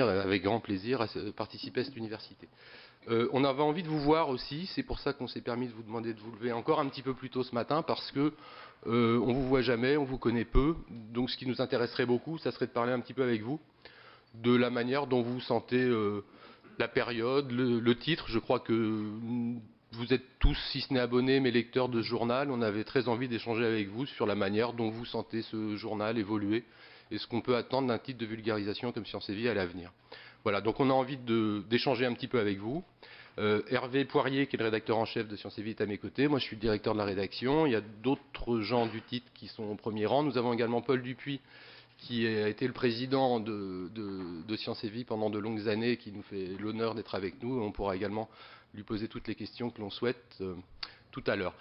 venir avec grand plaisir participer à cette université. On avait envie de vous voir aussi, c'est pour ça qu'on s'est permis de vous demander de vous lever encore un petit peu plus tôt ce matin, parce que on vous voit jamais, on vous connaît peu, donc ce qui nous intéresserait beaucoup, ça serait de parler un petit peu avec vous de la manière dont vous sentez la période, le titre. Je crois que vous êtes tous, si ce n'est abonnés, mais lecteurs de ce journal. On avait très envie d'échanger avec vous sur la manière dont vous sentez ce journal évoluer et ce qu'on peut attendre d'un titre de vulgarisation comme Sciences et Vie à l'avenir. Voilà, donc on a envie d'échanger un petit peu avec vous. Hervé Poirier, qui est le rédacteur en chef de Sciences et Vie, est à mes côtés. Moi, je suis le directeur de la rédaction. Il y a d'autres gens du titre qui sont au premier rang. Nous avons également Paul Dupuis, qui a été le président de Sciences et Vie pendant de longues années, qui nous fait l'honneur d'être avec nous. On pourra également lui poser toutes les questions que l'on souhaite tout à l'heure.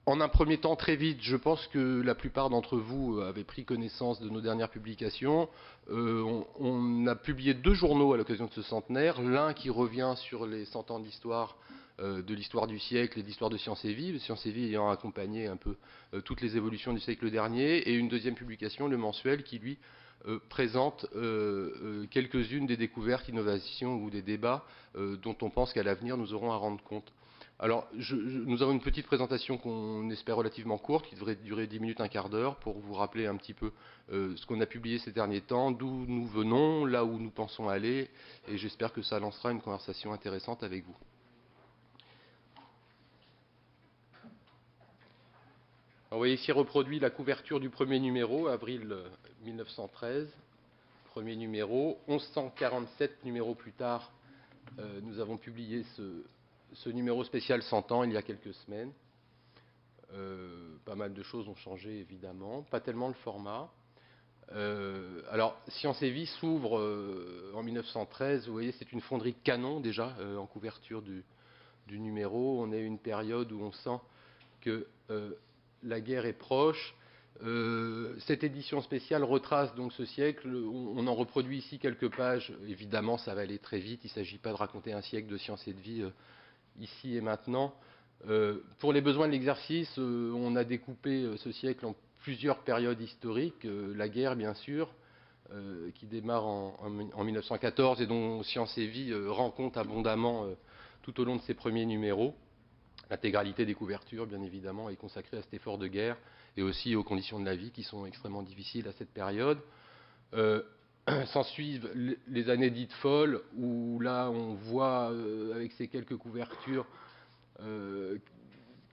En un premier temps, très vite, je pense que la plupart d'entre vous avaient pris connaissance de nos dernières publications. On a publié 2 journaux à l'occasion de ce centenaire. L'un qui revient sur les 100 ans d'histoire, de l'histoire du siècle et de l'histoire de Sciences et Vie, Sciences et Vie ayant accompagné un peu toutes les évolutions du siècle dernier, et une deuxième publication, le mensuel, qui lui présente quelques-unes des découvertes, innovations ou des débats dont on pense qu'à l'avenir nous aurons à rendre compte. Alors, nous avons une petite présentation qu'on espère relativement courte, qui devrait durer 10 minutes, un quart d'heure, pour vous rappeler un petit peu ce qu'on a publié ces derniers temps, d'où nous venons, là où nous pensons aller, et j'espère que ça lancera une conversation intéressante avec vous. Alors, vous voyez ici reproduit la couverture du premier numéro, avril 1913, premier numéro. 1147 numéros plus tard, nous avons publié ce numéro spécial 100 ans il y a quelques semaines. Pas mal de choses ont changé évidemment, pas tellement le format. Alors, Sciences et Vie s'ouvre en 1913, vous voyez, c'est une fonderie de canon déjà en couverture du numéro. On est à une période où on sent que la guerre est proche. Cette édition spéciale retrace donc ce siècle. On en reproduit ici quelques pages. Évidemment, ça va aller très vite. Il ne s'agit pas de raconter un siècle de Sciences et de Vie ici et maintenant. Pour les besoins de l'exercice, on a découpé ce siècle en plusieurs périodes historiques. La guerre, bien sûr, qui démarre en 1914 et dont Sciences et Vie rend compte abondamment tout au long de ses premiers numéros. L'intégralité des couvertures, bien évidemment, est consacrée à cet effort de guerre et aussi aux conditions de la vie qui sont extrêmement difficiles à cette période. S'en suivent les années dites folles, où là on voit avec ces quelques couvertures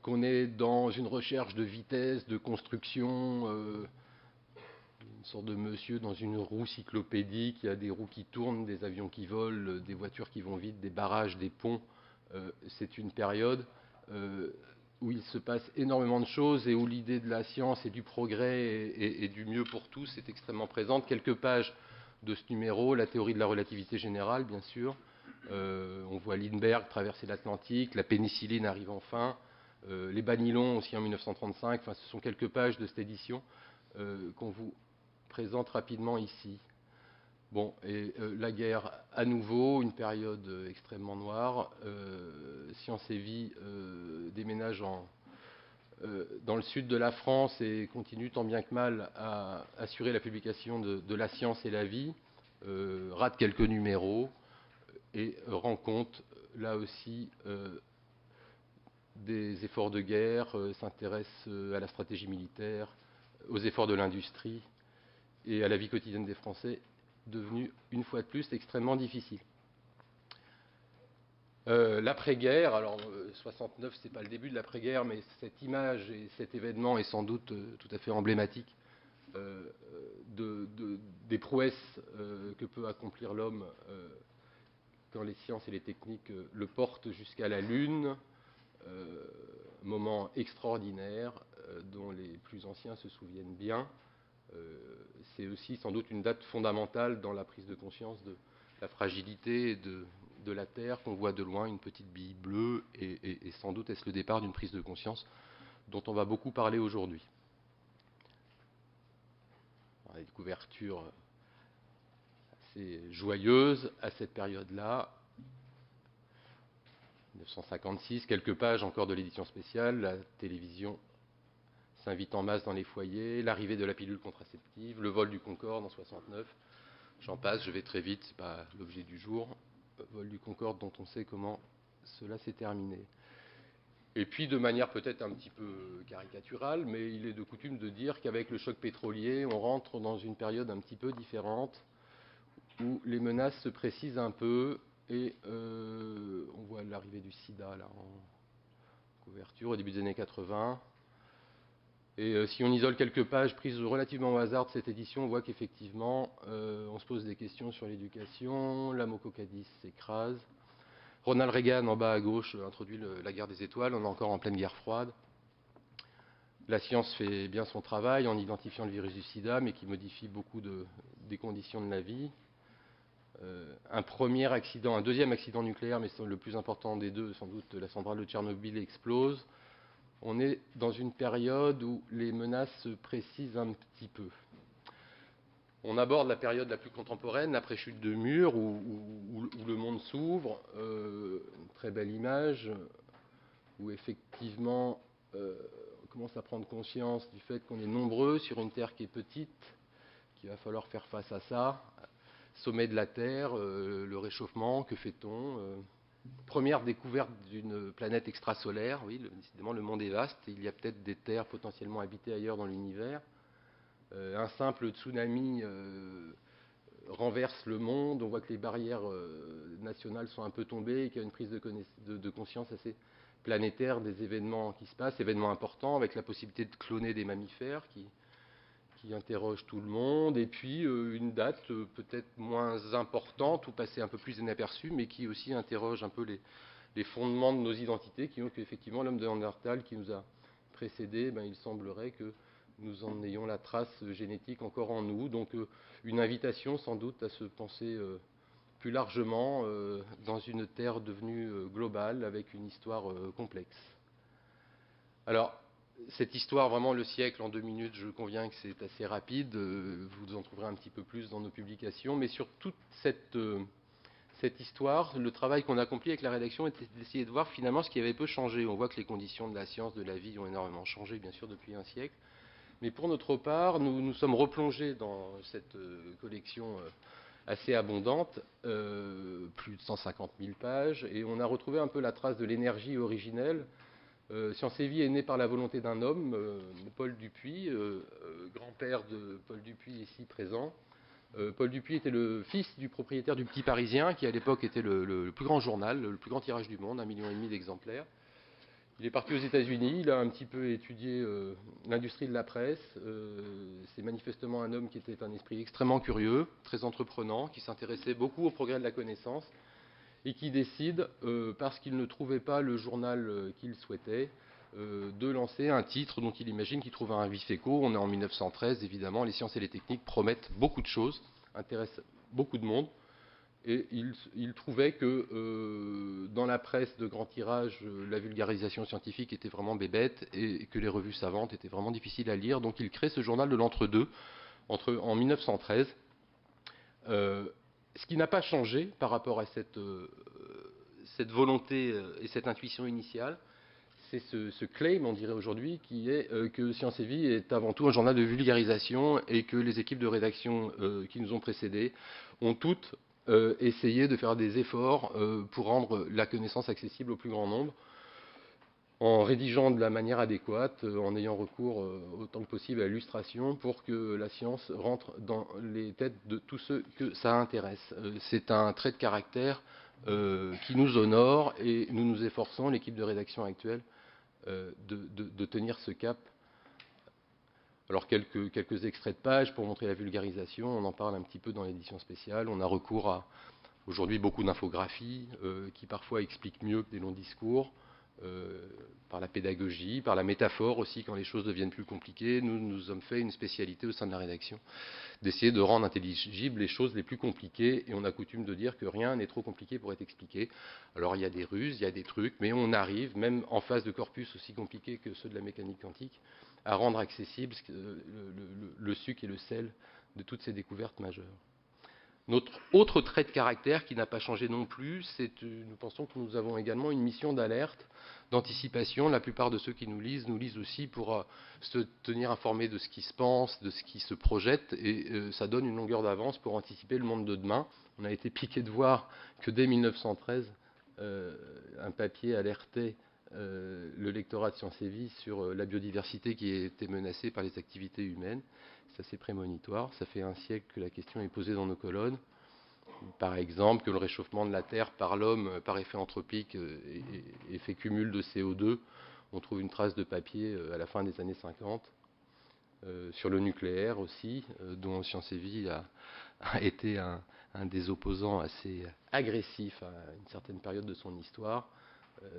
qu'on est dans une recherche de vitesse, de construction, une sorte de monsieur dans une roue cyclopédique. Il y a des roues qui tournent, des avions qui volent, des voitures qui vont vite, des barrages, des ponts. C'est une période où il se passe énormément de choses et où l'idée de la science et du progrès et du mieux pour tous est extrêmement présente. Quelques pages de ce numéro, la théorie de la relativité générale, bien sûr. On voit Lindbergh traverser l'Atlantique, la pénicilline arrive enfin, les banylons aussi en 1935. Enfin, ce sont quelques pages de cette édition qu'on vous présente rapidement ici. Bon, et la guerre à nouveau, une période extrêmement noire. Sciences et Vie déménage dans le sud de la France et continue tant bien que mal à assurer la publication de La Science et la Vie. Rate quelques numéros et rend compte là aussi des efforts de guerre, s'intéresse à la stratégie militaire, aux efforts de l'industrie et à la vie quotidienne des Français, devenue une fois de plus extrêmement difficile. L'après-guerre, alors 69 c'est pas le début de l'après-guerre, mais cette image et cet événement est sans doute tout à fait emblématique des prouesses que peut accomplir l'homme quand les sciences et les techniques le portent jusqu'à la Lune. Moment extraordinaire dont les plus anciens se souviennent bien. C'est aussi sans doute une date fondamentale dans la prise de conscience de la fragilité de la Terre qu'on voit de loin, une petite bille bleue, et sans doute est-ce le départ d'une prise de conscience dont on va beaucoup parler aujourd'hui. Des couvertures assez joyeuses à cette période-là. 1956, quelques pages encore de l'édition spéciale, la télévision s'invite en masse dans les foyers, l'arrivée de la pilule contraceptive, le vol du Concorde en 69. J'en passe, je vais très vite, ce n'est pas l'objet du jour. Vol du Concorde dont on sait comment cela s'est terminé. Et puis de manière peut-être un petit peu caricaturale, mais il est de coutume de dire qu'avec le choc pétrolier, on rentre dans une période un petit peu différente, où les menaces se précisent un peu, et on voit l'arrivée du sida là, en couverture au début des années 80. Et si on isole quelques pages prises relativement au hasard de cette édition, on voit qu'effectivement, on se pose des questions sur l'éducation, l'amococadis s'écrase. Ronald Reagan, en bas à gauche, introduit la guerre des étoiles, on est encore en pleine guerre froide. La science fait bien son travail en identifiant le virus du sida, mais qui modifie beaucoup des conditions de la vie. Un deuxième accident nucléaire, mais le plus important des deux, sans doute la centrale de Tchernobyl explose. On est dans une période où les menaces se précisent un petit peu. On aborde la période la plus contemporaine, l'après-chute de mur, où le monde s'ouvre. Une très belle image, où effectivement, on commence à prendre conscience du fait qu'on est nombreux sur une Terre qui est petite, qu'il va falloir faire face à ça. Sommet de la Terre, le réchauffement, que fait-on Première découverte d'une planète extrasolaire, oui, décidément le monde est vaste, il y a peut-être des terres potentiellement habitées ailleurs dans l'univers. Un simple tsunami renverse le monde, on voit que les barrières nationales sont un peu tombées et qu'il y a une prise de conscience assez planétaire des événements qui se passent, événements importants avec la possibilité de cloner des mammifères qui interroge tout le monde, et puis une date peut-être moins importante ou passée un peu plus inaperçue, mais qui aussi interroge un peu les fondements de nos identités, qui ont qu'effectivement l'homme de Néandertal qui nous a précédés, il semblerait que nous en ayons la trace génétique encore en nous. Donc une invitation sans doute à se penser plus largement dans une Terre devenue globale avec une histoire complexe. Alors, cette histoire, vraiment le siècle en 2 minutes, je conviens que c'est assez rapide, vous en trouverez un petit peu plus dans nos publications, mais sur toute cette histoire, le travail qu'on a accompli avec la rédaction était d'essayer de voir finalement ce qui avait peu changé. On voit que les conditions de la science, de la vie ont énormément changé, bien sûr, depuis un siècle. Mais pour notre part, nous sommes replongés dans cette collection assez abondante, plus de 150 000 pages, et on a retrouvé un peu la trace de l'énergie originelle. Science et Vie est né par la volonté d'un homme, Paul Dupuy, grand-père de Paul Dupuy ici présent. Paul Dupuy était le fils du propriétaire du Petit Parisien, qui à l'époque était le plus grand journal, le plus grand tirage du monde, 1,5 million d'exemplaires. Il est parti aux États-Unis, il a un petit peu étudié l'industrie de la presse. C'est manifestement un homme qui était un esprit extrêmement curieux, très entreprenant, qui s'intéressait beaucoup au progrès de la connaissance, et qui décide, parce qu'il ne trouvait pas le journal qu'il souhaitait, de lancer un titre dont il imagine qu'il trouve un vif écho. On est en 1913, évidemment, les sciences et les techniques promettent beaucoup de choses, intéressent beaucoup de monde, et il trouvait que dans la presse de grand tirage, la vulgarisation scientifique était vraiment bébête, et que les revues savantes étaient vraiment difficiles à lire, donc il crée ce journal de l'entre-deux, en 1913. Ce qui n'a pas changé par rapport à cette volonté et cette intuition initiale, c'est ce claim, on dirait aujourd'hui, qui est que Science et Vie est avant tout un journal de vulgarisation, et que les équipes de rédaction qui nous ont précédés ont toutes essayé de faire des efforts pour rendre la connaissance accessible au plus grand nombre, en rédigeant de la manière adéquate, en ayant recours autant que possible à l'illustration pour que la science rentre dans les têtes de tous ceux que ça intéresse. C'est un trait de caractère qui nous honore, et nous nous efforçons, l'équipe de rédaction actuelle, de tenir ce cap. Alors quelques extraits de pages pour montrer la vulgarisation, on en parle un petit peu dans l'édition spéciale. On a recours à aujourd'hui beaucoup d'infographies qui parfois expliquent mieux que des longs discours. Par la pédagogie, par la métaphore aussi, quand les choses deviennent plus compliquées. Nous avons fait une spécialité au sein de la rédaction d'essayer de rendre intelligibles les choses les plus compliquées, et on a coutume de dire que rien n'est trop compliqué pour être expliqué. Alors il y a des ruses, il y a des trucs, mais on arrive, même en face de corpus aussi compliqués que ceux de la mécanique quantique, à rendre accessible le sucre et le sel de toutes ces découvertes majeures. Notre autre trait de caractère qui n'a pas changé non plus, nous pensons que nous avons également une mission d'alerte, d'anticipation. La plupart de ceux qui nous lisent aussi pour se tenir informés de ce qui se pense, de ce qui se projette, et ça donne une longueur d'avance pour anticiper le monde de demain. On a été piqué de voir que dès 1913, un papier alertait le lectorat de Sciences et Vie sur la biodiversité qui était menacée par les activités humaines. C'est assez prémonitoire. Ça fait un siècle que la question est posée dans nos colonnes. Par exemple, que le réchauffement de la Terre par l'homme, par effet anthropique, effet cumul de CO2. On trouve une trace de papier à la fin des années 50. Sur le nucléaire aussi, dont Sciences et Vie a été un des opposants assez agressifs à une certaine période de son histoire.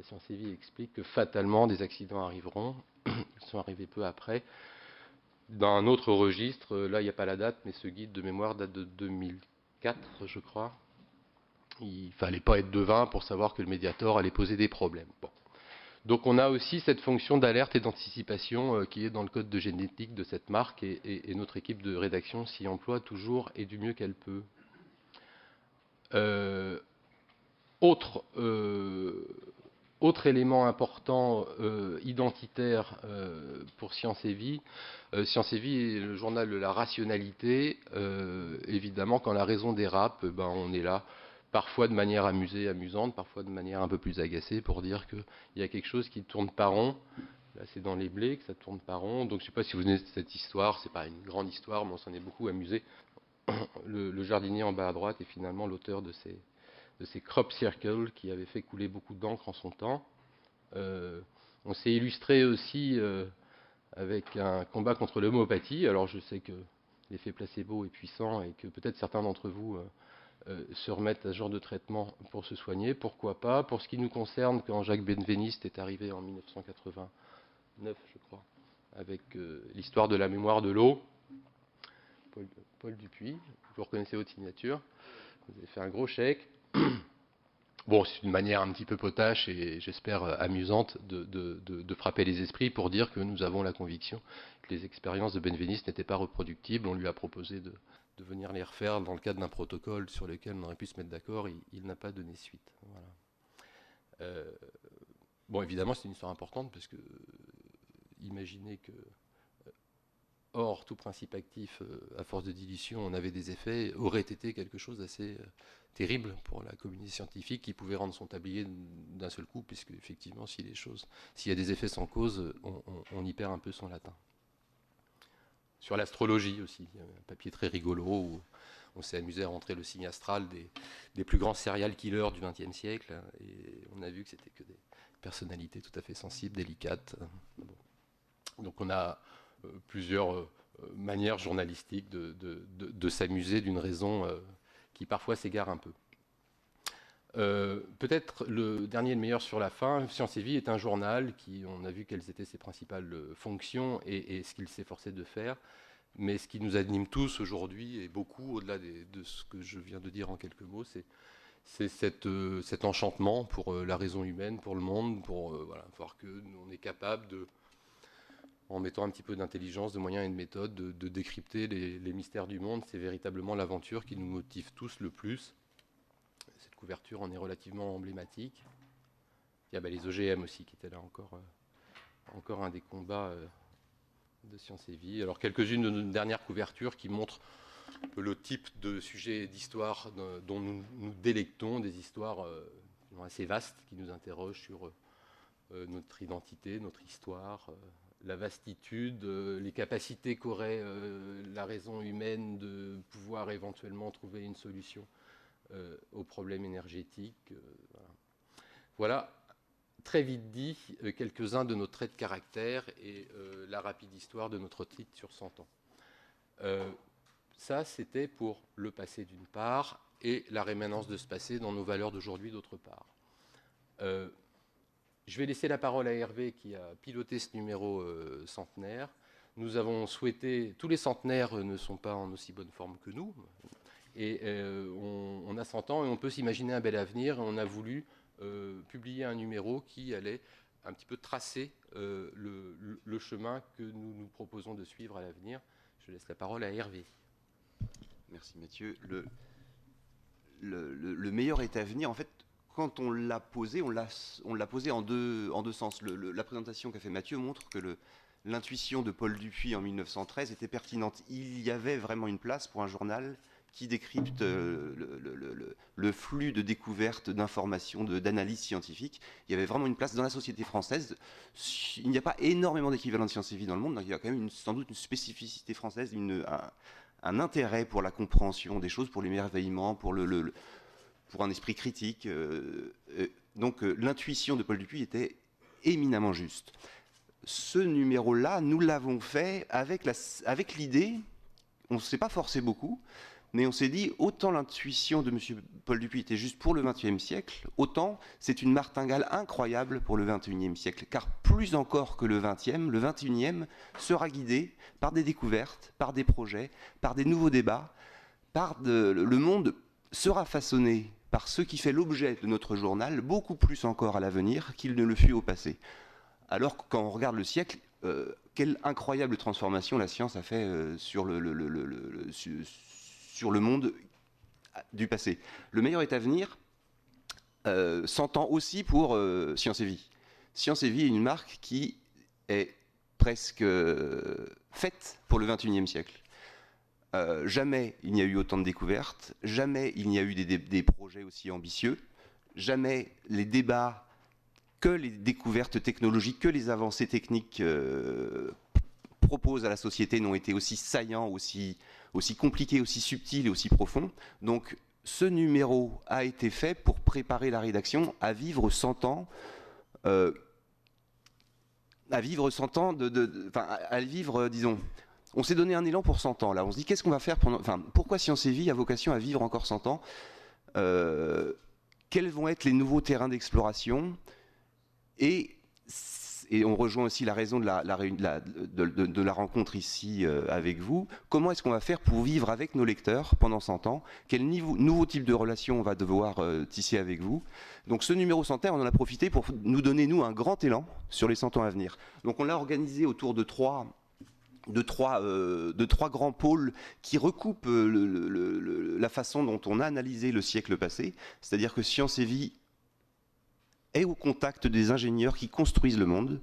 Sciences et Vie explique que fatalement des accidents arriveront. Ils sont arrivés peu après. Dans un autre registre, là il n'y a pas la date, mais ce guide de mémoire date de 2004, je crois. Il ne fallait pas être devin pour savoir que le Mediator allait poser des problèmes. Bon. Donc on a aussi cette fonction d'alerte et d'anticipation qui est dans le code de génétique de cette marque, et notre équipe de rédaction s'y emploie toujours et du mieux qu'elle peut. Autre élément important identitaire pour Sciences et Vie. Sciences et Vie est le journal de la rationalité. Évidemment, quand la raison dérape, on est là, parfois de manière amusante, parfois de manière un peu plus agacée, pour dire qu'il y a quelque chose qui ne tourne pas rond. Là, c'est dans les blés que ça ne tourne pas rond. Donc, je ne sais pas si vous venez de cette histoire. Ce n'est pas une grande histoire, mais on s'en est beaucoup amusé. Le jardinier en bas à droite est finalement l'auteur de ces crop circles qui avaient fait couler beaucoup d'encre en son temps. On s'est illustré aussi avec un combat contre l'homéopathie. Alors je sais que l'effet placebo est puissant et que peut-être certains d'entre vous se remettent à ce genre de traitement pour se soigner. Pourquoi pas? Pour ce qui nous concerne, quand Jacques Benveniste est arrivé en 1989, je crois, avec l'histoire de la mémoire de l'eau, Paul Dupuis, vous reconnaissez votre signature, vous avez fait un gros chèque. Bon, c'est une manière un petit peu potache et j'espère amusante de frapper les esprits pour dire que nous avons la conviction que les expériences de Benveniste n'étaient pas reproductibles. On lui a proposé de venir les refaire dans le cadre d'un protocole sur lequel on aurait pu se mettre d'accord. Il n'a pas donné suite. Voilà. Bon, évidemment, c'est une histoire importante parce que imaginez que hors tout principe actif, à force de dilution, on avait des effets, aurait été quelque chose d'assez terrible pour la communauté scientifique qui pouvait rendre son tablier d'un seul coup, puisque effectivement, s'il y a des effets sans cause, on y perd un peu son latin. Sur l'astrologie aussi, il y a un papier très rigolo où on s'est amusé à rentrer le signe astral des plus grands serial killers du XXe siècle, et on a vu que c'était que des personnalités tout à fait sensibles, délicates. Bon. Donc on a plusieurs manières journalistiques de s'amuser d'une raison qui parfois s'égare un peu. Peut-être le dernier et le meilleur sur la fin. Sciences et Vie est un journal qui, on a vu quelles étaient ses principales fonctions et ce qu'il s'efforçait de faire. Mais ce qui nous anime tous aujourd'hui, et beaucoup au-delà de ce que je viens de dire en quelques mots, c'est cet enchantement pour la raison humaine, pour le monde, pour voir que nous, on est capable de, en mettant un petit peu d'intelligence, de moyens et de méthodes, de décrypter les mystères du monde. C'est véritablement l'aventure qui nous motive tous le plus. Cette couverture en est relativement emblématique. Il y a les OGM aussi qui étaient là encore un des combats de Sciences et Vie. Alors quelques-unes de nos dernières couvertures qui montrent le type de sujet d'histoire dont nous nous délectons, des histoires assez vastes qui nous interrogent sur notre identité, notre histoire, la vastitude, les capacités qu'aurait la raison humaine de pouvoir éventuellement trouver une solution aux problèmes énergétiques. Voilà, très vite dit, quelques-uns de nos traits de caractère et la rapide histoire de notre titre sur 100 ans. Ça, c'était pour le passé d'une part et la rémanence de ce passé dans nos valeurs d'aujourd'hui d'autre part. Je vais laisser la parole à Hervé qui a piloté ce numéro centenaire. Nous avons souhaité, tous les centenaires ne sont pas en aussi bonne forme que nous, et on a 100 ans et on peut s'imaginer un bel avenir. On a voulu publier un numéro qui allait un petit peu tracer le chemin que nous nous proposons de suivre à l'avenir. Je laisse la parole à Hervé. Merci Mathieu. le meilleur est à venir, en fait, quand on l'a posé, on l'a posé en deux sens. La présentation qu'a fait Mathieu montre que l'intuition de Paul Dupuy en 1913 était pertinente. Il y avait vraiment une place pour un journal qui décrypte le flux de découvertes, d'informations, d'analyses scientifiques. Il y avait vraiment une place dans la société française. Il n'y a pas énormément d'équivalents de Sciences et Vie dans le monde, donc il y a quand même sans doute une spécificité française, un intérêt pour la compréhension des choses, pour l'émerveillement, pour un esprit critique. Donc l'intuition de Paul Dupuy était éminemment juste. Ce numéro-là, nous l'avons fait avec l'idée, on ne s'est pas forcé beaucoup, mais on s'est dit, autant l'intuition de M. Paul Dupuy était juste pour le XXe siècle, autant c'est une martingale incroyable pour le XXIe siècle. Car plus encore que le XXe, le XXIe sera guidé par des découvertes, par des projets, par des nouveaux débats, le monde sera façonné par ce qui fait l'objet de notre journal, beaucoup plus encore à l'avenir qu'il ne le fut au passé. Alors que quand on regarde le siècle, quelle incroyable transformation la science a fait sur le monde du passé. Le meilleur est à venir s'entend aussi pour Sciences et Vie. Sciences et Vie est une marque qui est presque faite pour le XXIe siècle. Jamais il n'y a eu autant de découvertes, jamais il n'y a eu des projets aussi ambitieux, jamais les débats, que les découvertes technologiques, que les avancées techniques proposent à la société n'ont été aussi saillants, aussi compliqués, aussi subtils et aussi profonds. Donc ce numéro a été fait pour préparer la rédaction à vivre 100 ans, à vivre, disons... On s'est donné un élan pour 100 ans, là. On se dit, qu'est-ce qu'on va faire pendant... Enfin, pourquoi Sciences et Vie a vocation à vivre encore 100 ans Quels vont être les nouveaux terrains d'exploration et on rejoint aussi la raison de la rencontre ici avec vous. Comment est-ce qu'on va faire pour vivre avec nos lecteurs pendant 100 ans? Quel nouveau type de relation on va devoir tisser avec vous? Donc ce numéro centenaire, on en a profité pour nous donner, nous, un grand élan sur les 100 ans à venir. Donc on l'a organisé autour de trois grands pôles qui recoupent la façon dont on a analysé le siècle passé. C'est-à-dire que Sciences et Vie est au contact des ingénieurs qui construisent le monde.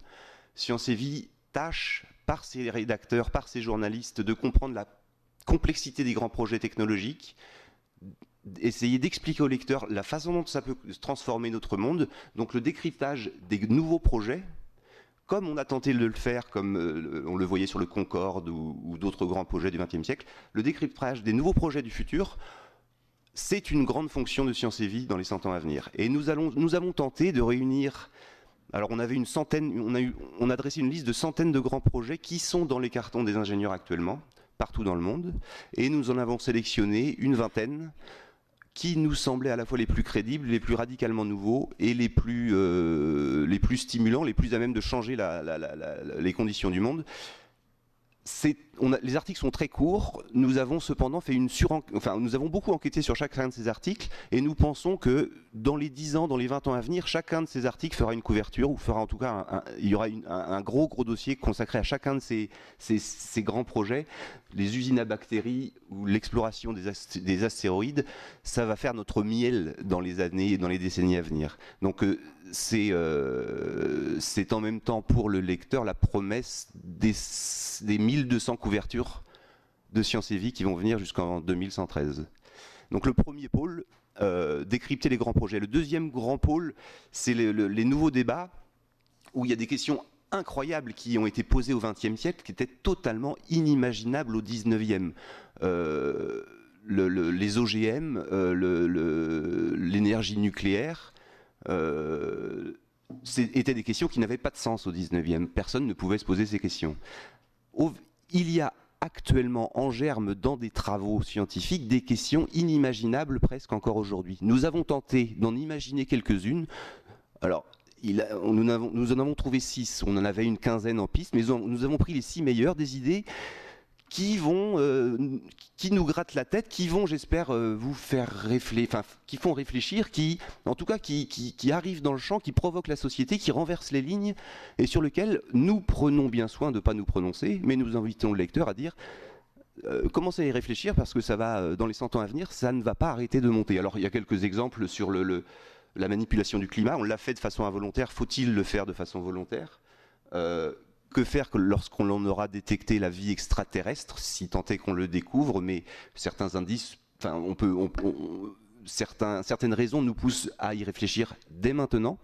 Sciences et Vie tâche, par ses rédacteurs, par ses journalistes, de comprendre la complexité des grands projets technologiques, essayer d'expliquer aux lecteurs la façon dont ça peut transformer notre monde, donc le décryptage des nouveaux projets, comme on a tenté de le faire, comme on le voyait sur le Concorde ou d'autres grands projets du XXe siècle, le décryptage des nouveaux projets du futur, c'est une grande fonction de Sciences et Vie dans les 100 ans à venir. Et nous avons tenté de réunir... Alors on avait une centaine, on a dressé une liste de centaines de grands projets qui sont dans les cartons des ingénieurs actuellement, partout dans le monde, et nous en avons sélectionné une vingtaine qui nous semblaient à la fois les plus crédibles, les plus radicalement nouveaux et les plus stimulants, les plus à même de changer les conditions du monde. Les articles sont très courts, nous avons cependant fait nous avons beaucoup enquêté sur chacun de ces articles et nous pensons que dans les 10 ans, dans les 20 ans à venir, chacun de ces articles fera une couverture ou fera en tout cas, il y aura un gros dossier consacré à chacun de ces grands projets. Les usines à bactéries ou l'exploration des astéroïdes, ça va faire notre miel dans les années, dans les décennies à venir. Donc c'est en même temps pour le lecteur la promesse des 1200 couvertures de Sciences et Vie qui vont venir jusqu'en 2113. Donc le premier pôle, décrypter les grands projets. Le deuxième grand pôle, c'est les nouveaux débats où il y a des questions incroyables qui ont été posées au XXe siècle, qui étaient totalement inimaginables au XIXe. Les OGM, l'énergie nucléaire, étaient des questions qui n'avaient pas de sens au XIXe. Personne ne pouvait se poser ces questions. Il y a actuellement en germe dans des travaux scientifiques des questions inimaginables presque encore aujourd'hui. Nous avons tenté d'en imaginer quelques-unes. Alors, nous en avons trouvé 6, on en avait une quinzaine en piste, mais nous avons pris les 6 meilleures des idées qui nous grattent la tête, qui vont, j'espère, vous faire réfléchir, enfin, qui font réfléchir, en tout cas, qui arrivent dans le champ, qui provoquent la société, qui renversent les lignes, et sur lesquels nous prenons bien soin de ne pas nous prononcer, mais nous invitons le lecteur à dire commencez à y réfléchir parce que ça va, dans les 100 ans à venir, ça ne va pas arrêter de monter. Alors il y a quelques exemples sur la manipulation du climat. On l'a fait de façon involontaire. Faut-il le faire de façon volontaire? Que faire lorsqu'on aura détecté la vie extraterrestre, si tant est qu'on le découvre? Mais certains indices, enfin, certaines raisons nous poussent à y réfléchir dès maintenant.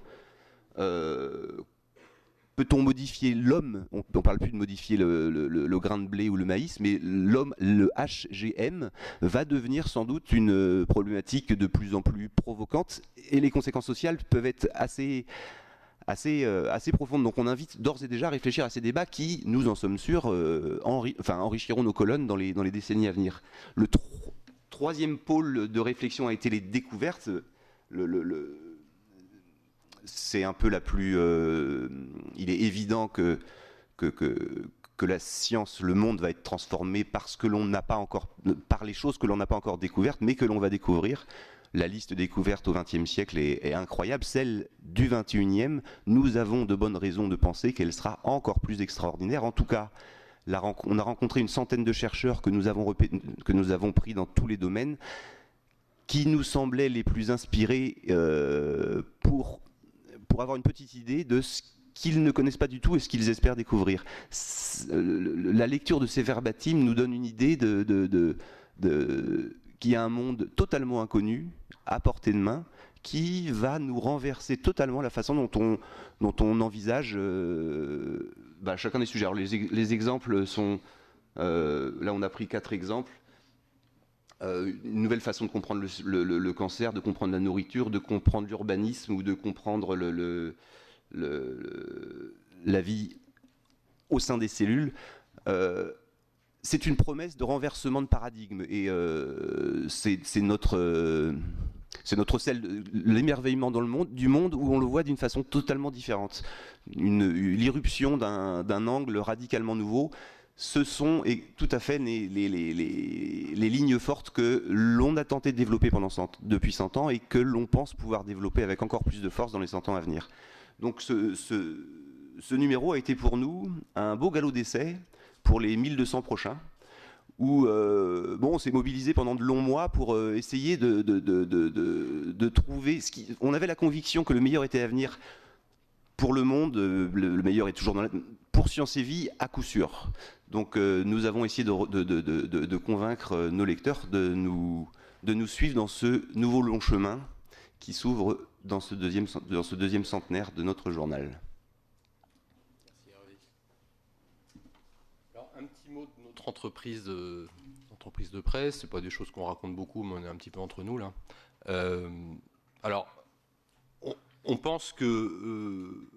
Peut-on modifier l'homme? On ne parle plus de modifier le grain de blé ou le maïs, mais l'homme, le HGM, va devenir sans doute une problématique de plus en plus provocante, et les conséquences sociales peuvent être assez profondes. Donc on invite d'ores et déjà à réfléchir à ces débats qui, nous en sommes sûrs, enrichiront nos colonnes dans les décennies à venir. Le troisième pôle de réflexion a été les découvertes. C'est un peu la plus... il est évident que la science, le monde va être transformé par les choses que l'on n'a pas encore découvertes, mais que l'on va découvrir. La liste découverte au XXe siècle est incroyable. Celle du XXIe, nous avons de bonnes raisons de penser qu'elle sera encore plus extraordinaire. En tout cas, on a rencontré une centaine de chercheurs que nous avons pris dans tous les domaines, qui nous semblaient les plus inspirés pour avoir une petite idée de ce qu'ils ne connaissent pas du tout et ce qu'ils espèrent découvrir. La lecture de ces verbatim nous donne une idée qu'il y a un monde totalement inconnu, à portée de main, qui va nous renverser totalement la façon dont on envisage chacun des sujets. Alors les exemples sont... là, on a pris 4 exemples. Une nouvelle façon de comprendre le cancer, de comprendre la nourriture, de comprendre l'urbanisme ou de comprendre la vie au sein des cellules. C'est une promesse de renversement de paradigme, et c'est notre l'émerveillement du monde où on le voit d'une façon totalement différente. L'irruption d'un angle radicalement nouveau. Ce sont tout à fait les lignes fortes que l'on a tenté de développer depuis 100 ans et que l'on pense pouvoir développer avec encore plus de force dans les 100 ans à venir. Donc ce numéro a été pour nous un beau galop d'essai pour les 1200 prochains, où on s'est mobilisé pendant de longs mois pour essayer de trouver... On avait la conviction que le meilleur était à venir pour le monde, le meilleur est toujours pour Science et Vie, à coup sûr. Donc nous avons essayé de convaincre nos lecteurs de nous suivre dans ce nouveau long chemin qui s'ouvre dans ce deuxième centenaire de notre journal. Merci Hervé. Alors un petit mot de notre entreprise de presse. C'est pas des choses qu'on raconte beaucoup, mais on est un petit peu entre nous là. Alors on pense que...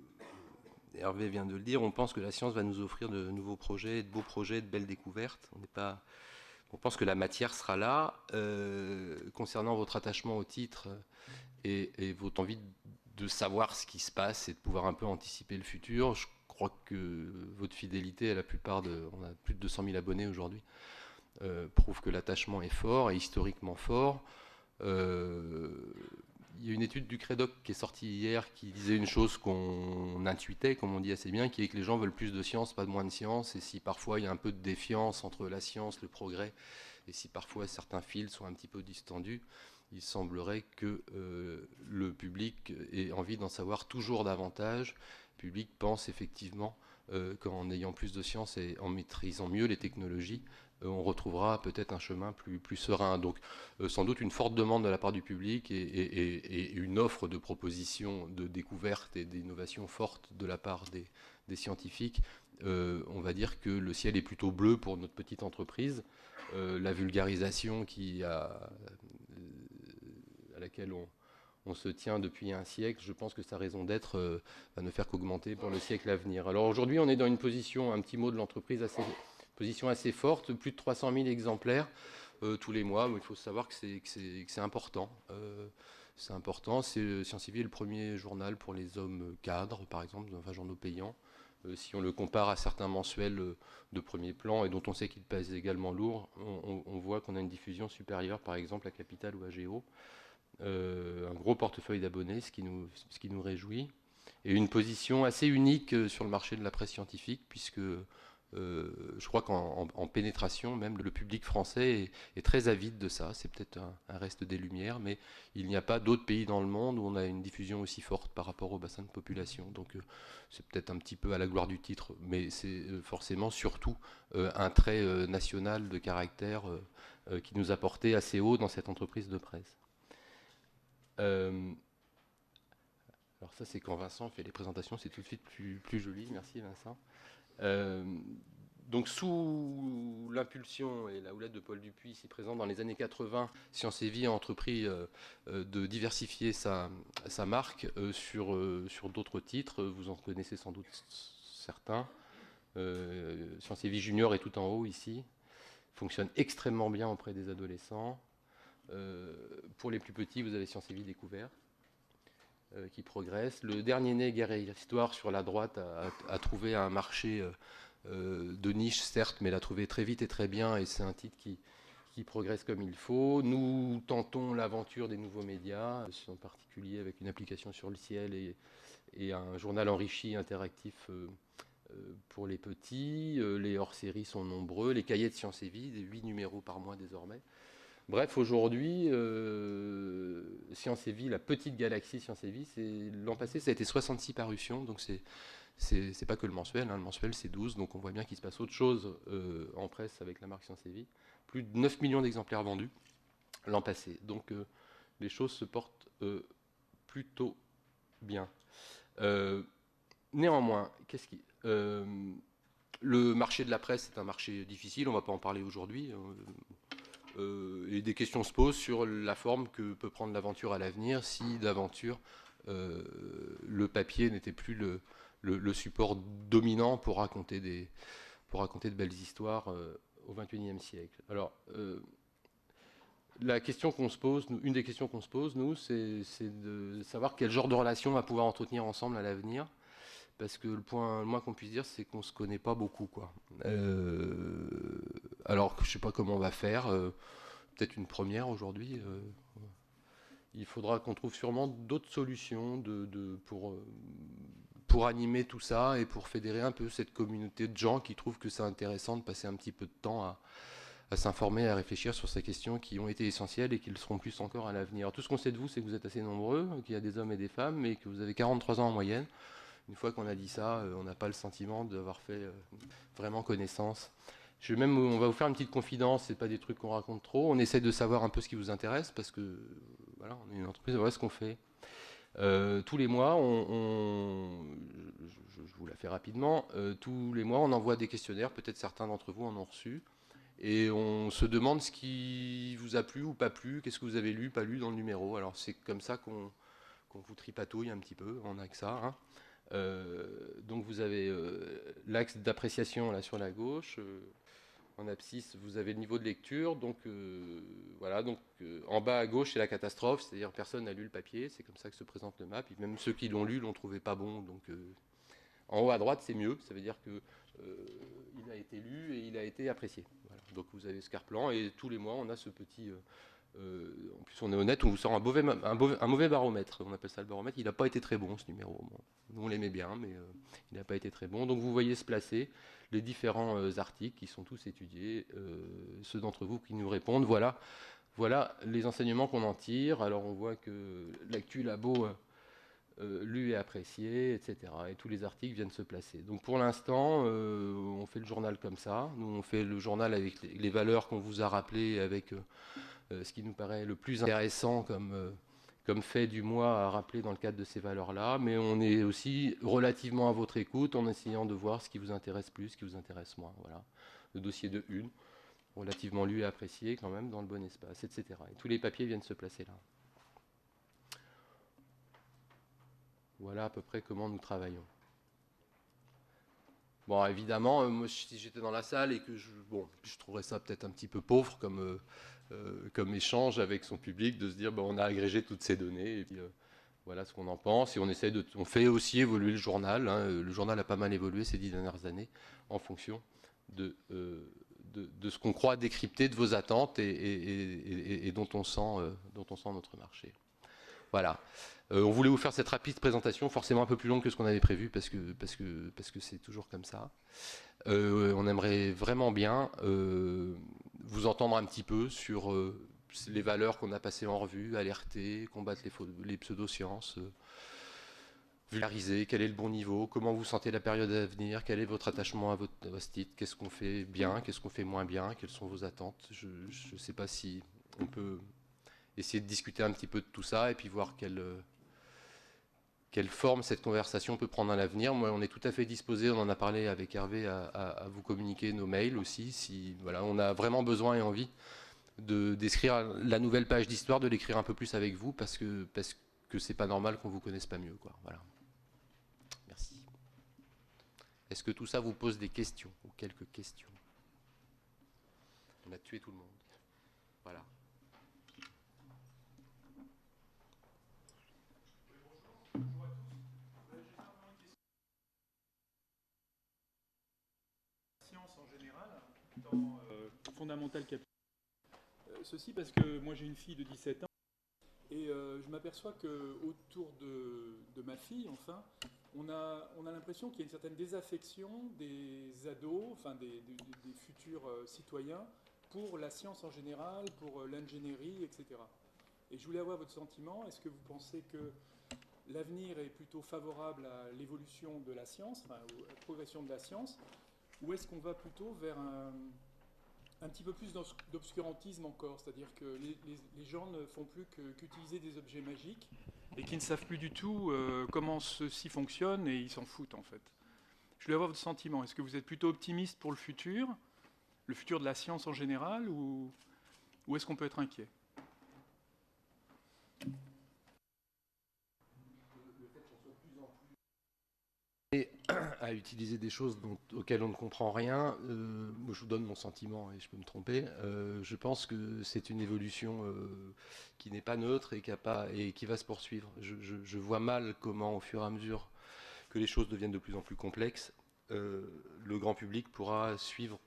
Hervé vient de le dire, on pense que la science va nous offrir de nouveaux projets, de beaux projets, de belles découvertes. On pense que la matière sera là. Concernant votre attachement au titre et votre envie de savoir ce qui se passe et de pouvoir un peu anticiper le futur, je crois que votre fidélité à la plupart on a plus de 200 000 abonnés aujourd'hui, prouve que l'attachement est fort et historiquement fort. Il y a une étude du Crédoc qui est sortie hier qui disait une chose qu'on intuitait, comme on dit assez bien, qui est que les gens veulent plus de science, pas de moins de science. Et si parfois il y a un peu de défiance entre la science, le progrès, et si parfois certains fils sont un petit peu distendus, il semblerait que le public ait envie d'en savoir toujours davantage. Le public pense effectivement qu'en ayant plus de science et en maîtrisant mieux les technologies, on retrouvera peut-être un chemin plus serein. Donc sans doute une forte demande de la part du public et une offre de propositions de découvertes et d'innovations fortes de la part des scientifiques. On va dire que le ciel est plutôt bleu pour notre petite entreprise. La vulgarisation à laquelle on se tient depuis un siècle, je pense que sa raison d'être va ne faire qu'augmenter pour le siècle à venir. Alors aujourd'hui, on est dans une position, un petit mot de l'entreprise, position assez forte, plus de 300 000 exemplaires tous les mois. Mais il faut savoir que c'est important. C'est important. Science et Vie est le premier journal pour les hommes cadres, par exemple, enfin journaux payants. Si on le compare à certains mensuels de premier plan et dont on sait qu'ils pèsent également lourd, on voit qu'on a une diffusion supérieure, par exemple à Capital ou à Géo. Un gros portefeuille d'abonnés, ce qui nous réjouit, et une position assez unique sur le marché de la presse scientifique, puisque je crois qu'en pénétration, même le public français est très avide de ça. C'est peut-être un reste des Lumières, mais il n'y a pas d'autres pays dans le monde où on a une diffusion aussi forte par rapport au bassin de population. Donc c'est peut-être un petit peu à la gloire du titre, mais c'est forcément surtout un trait national de caractère qui nous a porté assez haut dans cette entreprise de presse. Alors ça, c'est quand Vincent fait les présentations, c'est tout de suite plus joli. Merci Vincent. Donc sous l'impulsion et la houlette de Paul Dupuis, ici présent dans les années 80, Science et Vie a entrepris de diversifier sa marque sur d'autres titres. Vous en connaissez sans doute certains. Science et Vie Junior est tout en haut ici. Fonctionne extrêmement bien auprès des adolescents. Pour les plus petits, vous avez Science et Vie Découverte qui progresse. Le dernier né, Guerre et Histoire, sur la droite, a trouvé un marché de niche, certes, mais l'a trouvé très vite et très bien, et c'est un titre qui progresse comme il faut. Nous tentons l'aventure des nouveaux médias, en particulier avec une application sur le ciel et un journal enrichi interactif pour les petits. Les hors-séries sont nombreux, les cahiers de Science et Vie, des 8 numéros par mois désormais. Bref, aujourd'hui, Science et Vie, la petite galaxie Science et Vie, l'an passé, ça a été 66 parutions, donc c'est pas que le mensuel, hein, le mensuel c'est 12, donc on voit bien qu'il se passe autre chose en presse avec la marque Science et Vie. Plus de 9 millions d'exemplaires vendus l'an passé, donc les choses se portent plutôt bien. Néanmoins, le marché de la presse est un marché difficile, on ne va pas en parler aujourd'hui. Et des questions se posent sur la forme que peut prendre l'aventure à l'avenir si d'aventure le papier n'était plus le support dominant pour raconter de belles histoires au XXIe siècle. Alors, la question qu'on se pose, une des questions qu'on se pose, nous, c'est de savoir quel genre de relation on va pouvoir entretenir ensemble à l'avenir. Parce que le moins qu'on puisse dire, c'est qu'on ne se connaît pas beaucoup, quoi. Alors que je ne sais pas comment on va faire. Peut-être une première aujourd'hui. Il faudra qu'on trouve sûrement d'autres solutions pour animer tout ça et pour fédérer un peu cette communauté de gens qui trouvent que c'est intéressant de passer un petit peu de temps à s'informer, à réfléchir sur ces questions qui ont été essentielles et qui le seront plus encore à l'avenir. Tout ce qu'on sait de vous, c'est que vous êtes assez nombreux, qu'il y a des hommes et des femmes, mais que vous avez 43 ans en moyenne. Une fois qu'on a dit ça, on n'a pas le sentiment d'avoir fait vraiment connaissance. On va vous faire une petite confidence, c'est pas des trucs qu'on raconte trop. On essaie de savoir un peu ce qui vous intéresse, parce que voilà, on est une entreprise, voilà ce qu'on fait. Tous les mois, je vous la fais rapidement, tous les mois on envoie des questionnaires, peut-être certains d'entre vous en ont reçu, et on se demande ce qui vous a plu ou pas plu, qu'est-ce que vous avez lu, pas lu dans le numéro. Alors c'est comme ça qu'on vous tripatouille un petit peu, on n'a que ça, hein. Donc vous avez l'axe d'appréciation là sur la gauche. En abscisse, vous avez le niveau de lecture. Donc voilà. Donc en bas à gauche, c'est la catastrophe, c'est-à-dire personne n'a lu le papier. C'est comme ça que se présente le map. Et même ceux qui l'ont lu l'ont trouvé pas bon. Donc en haut à droite, c'est mieux. Ça veut dire que il a été lu et il a été apprécié. Voilà. Donc vous avez ce quart-plan et tous les mois, on a ce petit. En plus, on est honnête, on vous sort un mauvais baromètre. On appelle ça le baromètre. Il n'a pas été très bon, ce numéro. Bon, nous, on l'aimait bien, mais il n'a pas été très bon. Donc, vous voyez se placer les différents articles qui sont tous étudiés. Ceux d'entre vous qui nous répondent, voilà les enseignements qu'on en tire. Alors, on voit que l'actu labo lu et apprécié, etc. Et tous les articles viennent se placer. Donc, pour l'instant, on fait le journal comme ça. Nous, on fait le journal avec les valeurs qu'on vous a rappelées, avec ce qui nous paraît le plus intéressant comme fait du mois à rappeler dans le cadre de ces valeurs-là, mais on est aussi relativement à votre écoute en essayant de voir ce qui vous intéresse plus, ce qui vous intéresse moins. Voilà. Le dossier de une, relativement lu et apprécié quand même dans le bon espace, etc. Et tous les papiers viennent se placer là. Voilà à peu près comment nous travaillons. Bon, évidemment, moi, si j'étais dans la salle et que je trouverais ça peut-être un petit peu pauvre comme échange avec son public, de se dire on a agrégé toutes ces données et puis voilà ce qu'on en pense. Et on fait aussi évoluer le journal. Hein. Le journal a pas mal évolué ces 10 dernières années en fonction de ce qu'on croit décrypter de vos attentes et dont on sent notre marché. Voilà. On voulait vous faire cette rapide présentation, forcément un peu plus longue que ce qu'on avait prévu, parce que c'est toujours comme ça. On aimerait vraiment bien vous entendre un petit peu sur les valeurs qu'on a passées en revue, alerter, combattre les pseudosciences, vulgariser, quel est le bon niveau, comment vous sentez la période à venir, quel est votre attachement à votre titre, qu'est-ce qu'on fait bien, qu'est-ce qu'on fait moins bien, quelles sont vos attentes. Je ne sais pas si on peut essayer de discuter un petit peu de tout ça et puis voir quelle forme cette conversation peut prendre à l'avenir. Moi, on est tout à fait disposé, on en a parlé avec Hervé, à vous communiquer nos mails aussi. Si voilà, on a vraiment besoin et envie d'écrire la nouvelle page d'histoire, de l'écrire un peu plus avec vous, parce que c'est pas normal qu'on vous connaisse pas mieux, quoi. Voilà. Merci. Est-ce que tout ça vous pose des questions, ou quelques questions? On a tué tout le monde. Voilà. En général, dans Fondamental Capital. Ceci parce que moi j'ai une fille de 17 ans et je m'aperçois qu'autour de ma fille, enfin, on a l'impression qu'il y a une certaine désaffection des ados, enfin des futurs citoyens, pour la science en général, pour l'ingénierie, etc. Et je voulais avoir votre sentiment. Est-ce que vous pensez que l'avenir est plutôt favorable à l'évolution de la science, enfin, à la progression de la science, ou est-ce qu'on va plutôt vers un petit peu plus d'obscurantisme encore, c'est-à-dire que les gens ne font plus qu'utiliser des objets magiques et qui ne savent plus du tout comment ceci fonctionne et ils s'en foutent en fait. Je voulais avoir votre sentiment. Est-ce que vous êtes plutôt optimiste pour le futur de la science en général, ou est-ce qu'on peut être inquiet ? Et à utiliser des choses auxquelles on ne comprend rien, moi je vous donne mon sentiment et je peux me tromper. Je pense que c'est une évolution qui n'est pas neutre et qui va se poursuivre. Je vois mal comment, au fur et à mesure que les choses deviennent de plus en plus complexes, le grand public pourra suivre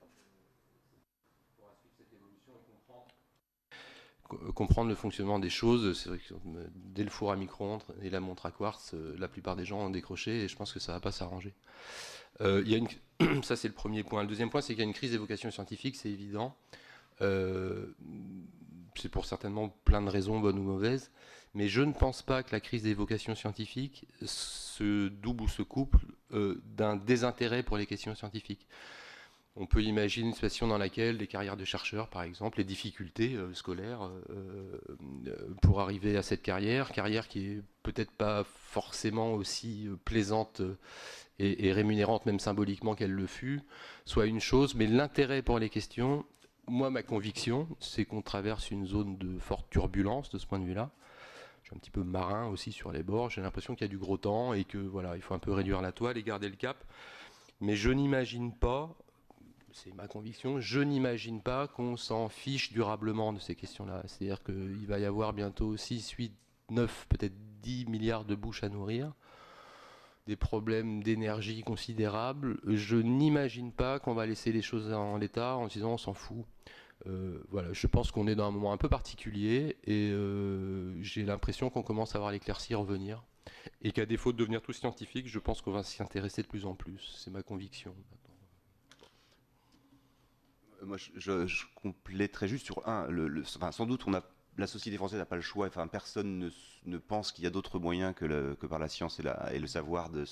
cette évolution et comprendre le fonctionnement des choses. C'est vrai que dès le four à micro-ondes et la montre à quartz, la plupart des gens ont décroché et je pense que ça ne va pas s'arranger. Ça c'est le premier point. Le deuxième point, c'est qu'il y a une crise des vocations scientifiques, c'est évident. C'est pour certainement plein de raisons, bonnes ou mauvaises, mais je ne pense pas que la crise des vocations scientifiques se double ou se couple d'un désintérêt pour les questions scientifiques. On peut imaginer une situation dans laquelle les carrières de chercheurs, par exemple, les difficultés scolaires pour arriver à cette carrière qui est peut-être pas forcément aussi plaisante et rémunérante, même symboliquement qu'elle le fut, soit une chose, mais l'intérêt pour les questions, moi, ma conviction, c'est qu'on traverse une zone de forte turbulence de ce point de vue-là. Je suis un petit peu marin aussi sur les bords, j'ai l'impression qu'il y a du gros temps et que voilà, il faut un peu réduire la toile et garder le cap. Mais je n'imagine pas, c'est ma conviction, je n'imagine pas qu'on s'en fiche durablement de ces questions-là. C'est-à-dire qu'il va y avoir bientôt 6, 8, 9, peut-être 10 milliards de bouches à nourrir, des problèmes d'énergie considérables. Je n'imagine pas qu'on va laisser les choses en l'état en se disant on s'en fout. Voilà, je pense qu'on est dans un moment un peu particulier et j'ai l'impression qu'on commence à voir l'éclaircie revenir. Et qu'à défaut de devenir tout scientifique, je pense qu'on va s'y intéresser de plus en plus. C'est ma conviction. Moi, je compléterais juste sur enfin, sans doute, la société française n'a pas le choix. Enfin, personne ne pense qu'il y a d'autres moyens que par la science et le savoir de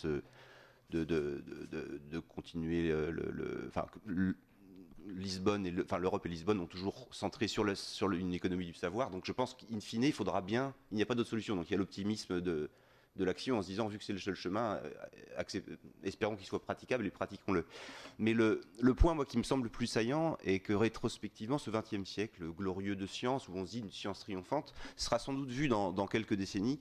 continuer enfin, Lisbonne l'Europe et Lisbonne ont toujours centré sur une économie du savoir. Donc, je pense qu'in fine, il faudra bien. Il n'y a pas d'autre solution. Donc, il y a l'optimisme de l'action en se disant, vu que c'est le seul chemin, espérons qu'il soit praticable et pratiquons-le. Mais le point, moi, qui me semble le plus saillant est que rétrospectivement, ce XXe siècle glorieux de science, où on se dit une science triomphante, sera sans doute vu dans quelques décennies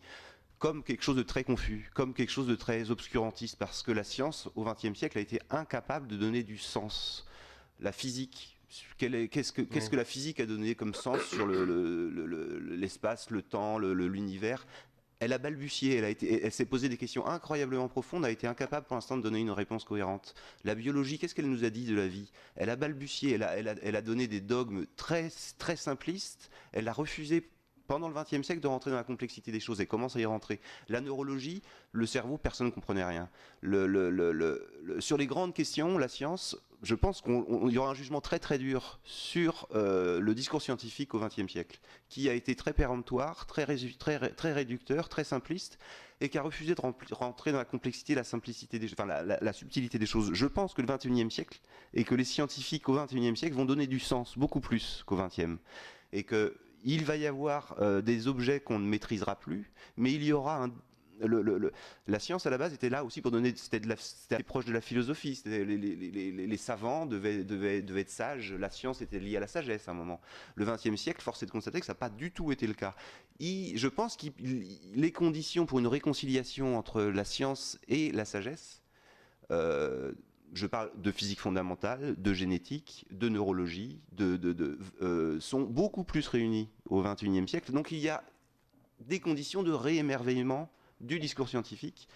comme quelque chose de très confus, comme quelque chose de très obscurantiste, parce que la science, au XXe siècle, a été incapable de donner du sens. La physique, qu'est-ce que la physique a donné comme sens sur l'espace, le temps, l'univers? Elle a balbutié, elle s'est posé des questions incroyablement profondes, a été incapable pour l'instant de donner une réponse cohérente. La biologie, qu'est-ce qu'elle nous a dit de la vie? Elle a balbutié, elle a donné des dogmes très, très simplistes, elle a refusé pendant le XXe siècle de rentrer dans la complexité des choses et commence à y rentrer. La neurologie, le cerveau, personne ne comprenait rien. Sur les grandes questions, la science, je pense qu'il y aura un jugement très très dur sur le discours scientifique au XXe siècle, qui a été très péremptoire, très réducteur, très simpliste, et qui a refusé de rentrer dans la complexité, la simplicité, la subtilité des choses. Je pense que le XXIe siècle, et que les scientifiques au XXIe siècle vont donner du sens beaucoup plus qu'au XXe, et qu'il va y avoir des objets qu'on ne maîtrisera plus, mais il y aura la science à la base était là aussi pour donner, c'était proche de la philosophie, les savants devaient être sages, la science était liée à la sagesse à un moment. Le XXe siècle, force est de constater que ça n'a pas du tout été le cas. Je pense que les conditions pour une réconciliation entre la science et la sagesse, je parle de physique fondamentale, de génétique, de neurologie, sont beaucoup plus réunies au XXIe siècle. Donc il y a des conditions de réémerveillement du discours scientifique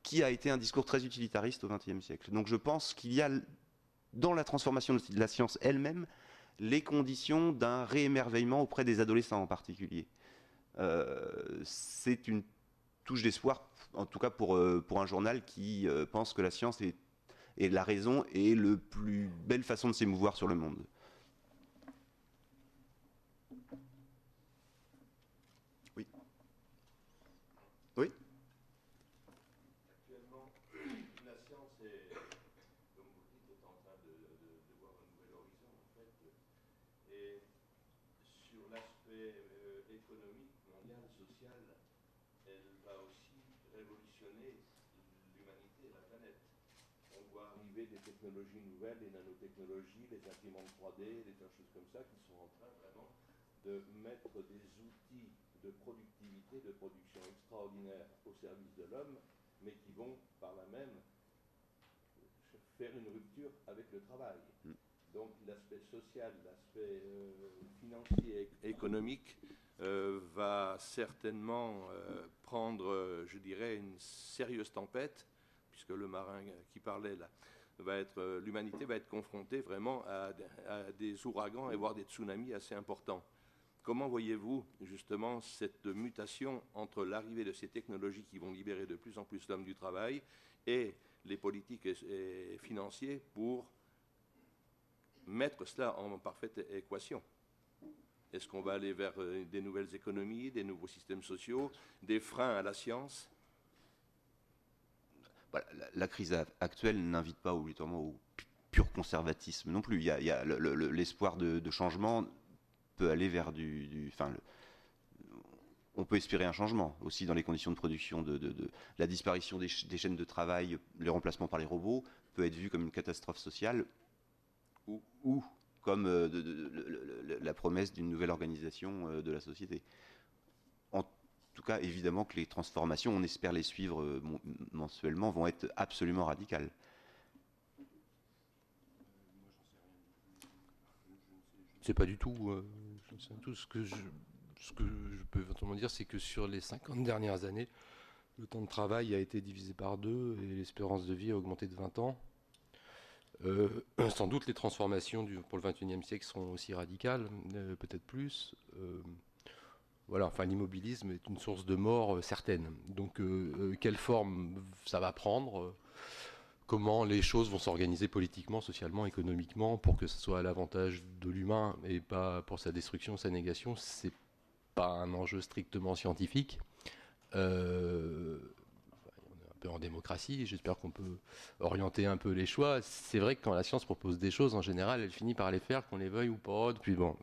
qui a été un discours très utilitariste au XXe siècle. Donc je pense qu'il y a dans la transformation de la science elle-même les conditions d'un réémerveillement auprès des adolescents en particulier. C'est une touche d'espoir, en tout cas pour un journal qui pense que la science est la raison et la plus belle façon de s'émouvoir sur le monde. Oui. Oui. Actuellement, la science est, comme vous dites, est en train de voir un nouvel horizon, en fait. Et sur l'aspect économique, mondial, social, elle va aussi révolutionner l'humanité, la planète. On voit arriver des technologies nouvelles, les nanotechnologies, les imprimantes 3D, des tas de choses comme ça, qui sont en train vraiment de mettre des outils de productivité, de production extraordinaire au service de l'homme, mais qui vont par là même faire une rupture avec le travail. Donc l'aspect social, l'aspect financier et économique va certainement prendre, je dirais, une sérieuse tempête, puisque le marin qui parlait là, l'humanité va être confrontée vraiment à des ouragans et voire des tsunamis assez importants. Comment voyez-vous justement cette mutation entre l'arrivée de ces technologies qui vont libérer de plus en plus l'homme du travail et les politiques et financiers pour mettre cela en parfaite équation? Est-ce qu'on va aller vers des nouvelles économies, des nouveaux systèmes sociaux, des freins à la science? Voilà, la crise actuelle n'invite pas obligatoirement au pur conservatisme non plus. Il y a l'espoir de changement peut aller vers on peut espérer un changement aussi dans les conditions de production, la disparition des chaînes de travail, le remplacement par les robots peut être vu comme une catastrophe sociale ou comme la promesse d'une nouvelle organisation de la société. En tout cas, évidemment que les transformations, on espère les suivre mensuellement, vont être absolument radicales. Je ne sais pas du tout. Tout ce que je peux éventuellement dire, c'est que sur les 50 dernières années, le temps de travail a été divisé par 2 et l'espérance de vie a augmenté de 20 ans. Sans doute les transformations pour le XXIe siècle seront aussi radicales, peut-être plus. Voilà, enfin l'immobilisme est une source de mort certaine. Donc quelle forme ça va prendre, comment les choses vont s'organiser politiquement, socialement, économiquement pour que ce soit à l'avantage de l'humain et pas pour sa destruction, sa négation, c'est pas un enjeu strictement scientifique. On est un peu en démocratie, j'espère qu'on peut orienter un peu les choix. C'est vrai que quand la science propose des choses, en général, elle finit par les faire, qu'on les veuille ou pas. Puis bon,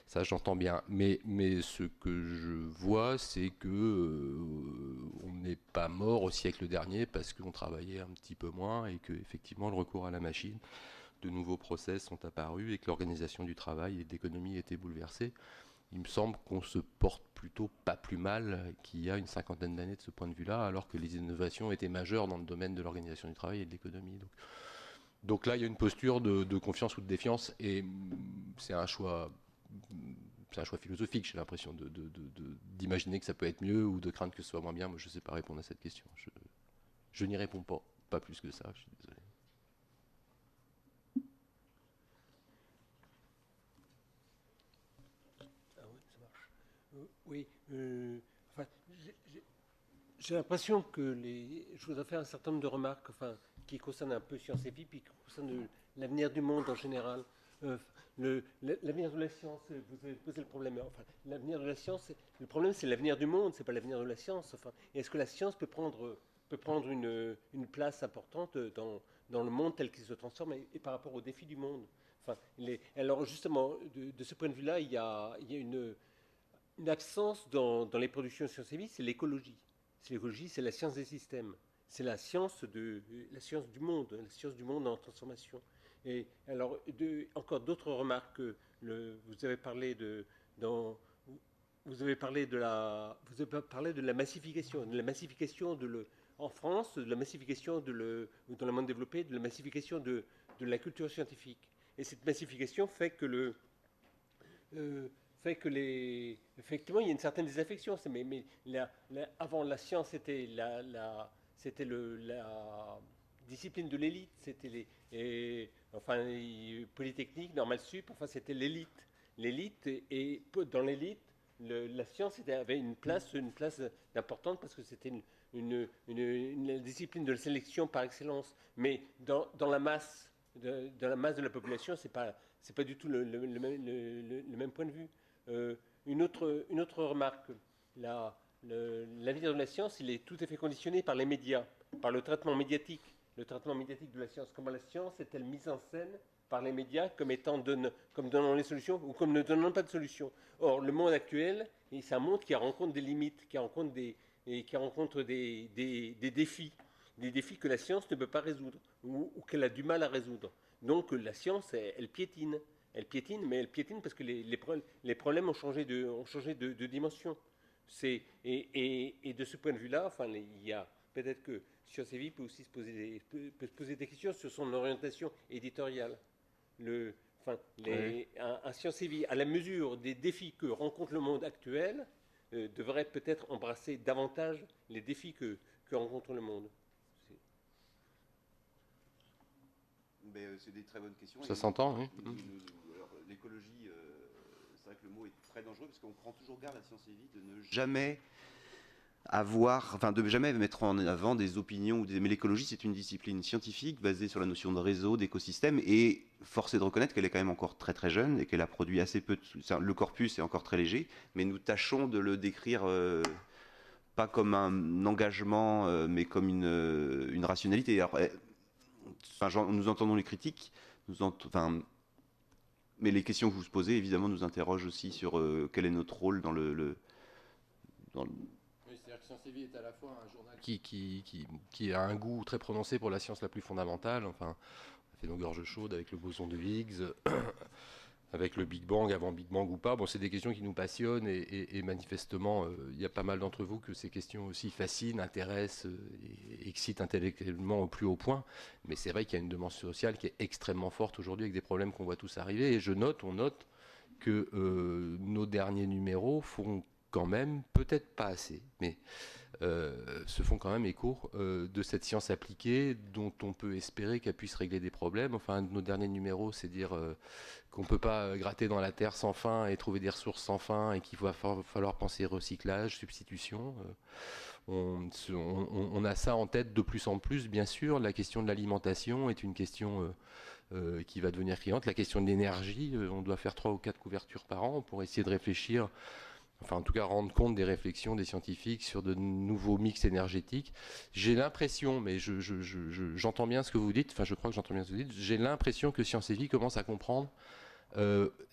ça j'entends bien. Mais ce que je vois, c'est que on n'est pas mort au siècle dernier parce qu'on travaillait un petit peu moins et que effectivement le recours à la machine, de nouveaux process sont apparus et que l'organisation du travail et de l'économie a été bouleversée. Il me semble qu'on se porte plutôt pas plus mal qu'il y a une cinquantaine d'années de ce point de vue-là, alors que les innovations étaient majeures dans le domaine de l'organisation du travail et de l'économie. Donc là, il y a une posture de confiance ou de défiance, et c'est un choix philosophique, j'ai l'impression, d'imaginer que ça peut être mieux ou de craindre que ce soit moins bien. Moi, je ne sais pas répondre à cette question. Je n'y réponds pas plus que ça, je suis désolé. Oui, enfin, j'ai l'impression que je voudrais faire un certain nombre de remarques, enfin, qui concernent un peu Sciences et Vie, puis qui concernent l'avenir du monde en général. L'avenir de la science, vous avez posé le problème. Enfin, l'avenir de la science, le problème, c'est l'avenir du monde, c'est pas l'avenir de la science. Enfin, est-ce que la science peut prendre une place importante dans le monde tel qu'il se transforme et par rapport aux défis du monde? Enfin, alors justement, de ce point de vue-là, il y a une absence dans les productions de sciences et vie, c'est l'écologie. L'écologie, c'est la science des systèmes. C'est la science du monde, la science du monde en transformation. Et alors, encore d'autres remarques. Vous avez parlé de la massification, en France, de la massification dans le monde développé, de la massification de la culture scientifique. Et cette massification fait que effectivement, il y a une certaine désaffection. Mais avant, la science, c'était la discipline de l'élite. Enfin, Polytechnique, Normal Sup, enfin, c'était l'élite. Et dans l'élite, la science avait une place importante parce que c'était une discipline de la sélection par excellence. Mais dans la masse de la population, c'est pas du tout le même point de vue. Une autre remarque, l'avenir de la science, il est tout à fait conditionné par les médias, par le traitement médiatique de la science. Comment la science est-elle mise en scène par les médias comme donnant les solutions ou comme ne donnant pas de solutions? Or, le monde actuel, c'est un monde qui rencontre des limites, qui rencontre des défis que la science ne peut pas résoudre ou qu'elle a du mal à résoudre. Donc la science, elle piétine. Mais elle piétine parce que les problèmes ont changé de dimension. Et de ce point de vue-là, enfin, il y a peut-être que Sciences et Vie peut aussi se poser des questions sur son orientation éditoriale. Un Sciences et Vie, à la mesure des défis que rencontre le monde actuel, devrait peut-être embrasser davantage les défis que rencontre le monde. C'est des très bonnes questions. Ça s'entend, oui. L'écologie, c'est vrai que le mot est très dangereux parce qu'on prend toujours garde à Sciences et Vie de ne jamais de jamais mettre en avant des opinions. Mais l'écologie, c'est une discipline scientifique basée sur la notion de réseau, d'écosystème, et force est de reconnaître qu'elle est quand même encore très très jeune et qu'elle a produit assez peu. Le corpus est encore très léger, mais nous tâchons de le décrire pas comme un engagement, mais comme une rationalité. Alors, nous entendons les critiques, mais les questions que vous posez, évidemment, nous interrogent aussi sur quel est notre rôle dans le Oui, c'est-à-dire que Sciences et Vie est à la fois un journal qui a un goût très prononcé pour la science la plus fondamentale. Enfin, on a fait nos gorges chaudes avec le boson de Higgs, avec le Big Bang, avant Big Bang ou pas. Bon, c'est des questions qui nous passionnent et manifestement, il y a pas mal d'entre vous que ces questions aussi fascinent, intéressent et excitent intellectuellement au plus haut point. Mais c'est vrai qu'il y a une demande sociale qui est extrêmement forte aujourd'hui avec des problèmes qu'on voit tous arriver. Et on note que nos derniers numéros font quand même, peut-être pas assez, mais se font quand même écho de cette science appliquée dont on peut espérer qu'elle puisse régler des problèmes. Enfin, un de nos derniers numéros, c'est dire qu'on ne peut pas gratter dans la terre sans fin et trouver des ressources sans fin et qu'il va falloir penser recyclage, substitution. On a ça en tête de plus en plus, bien sûr. La question de l'alimentation est une question qui va devenir criante. La question de l'énergie, on doit faire 3 ou 4 couvertures par an pour essayer de réfléchir, enfin en tout cas rendre compte des réflexions des scientifiques sur de nouveaux mix énergétiques. J'ai l'impression, mais j'entends bien ce que vous dites, enfin je crois que j'entends bien ce que vous dites, j'ai l'impression que Sciences et Vie commence à comprendre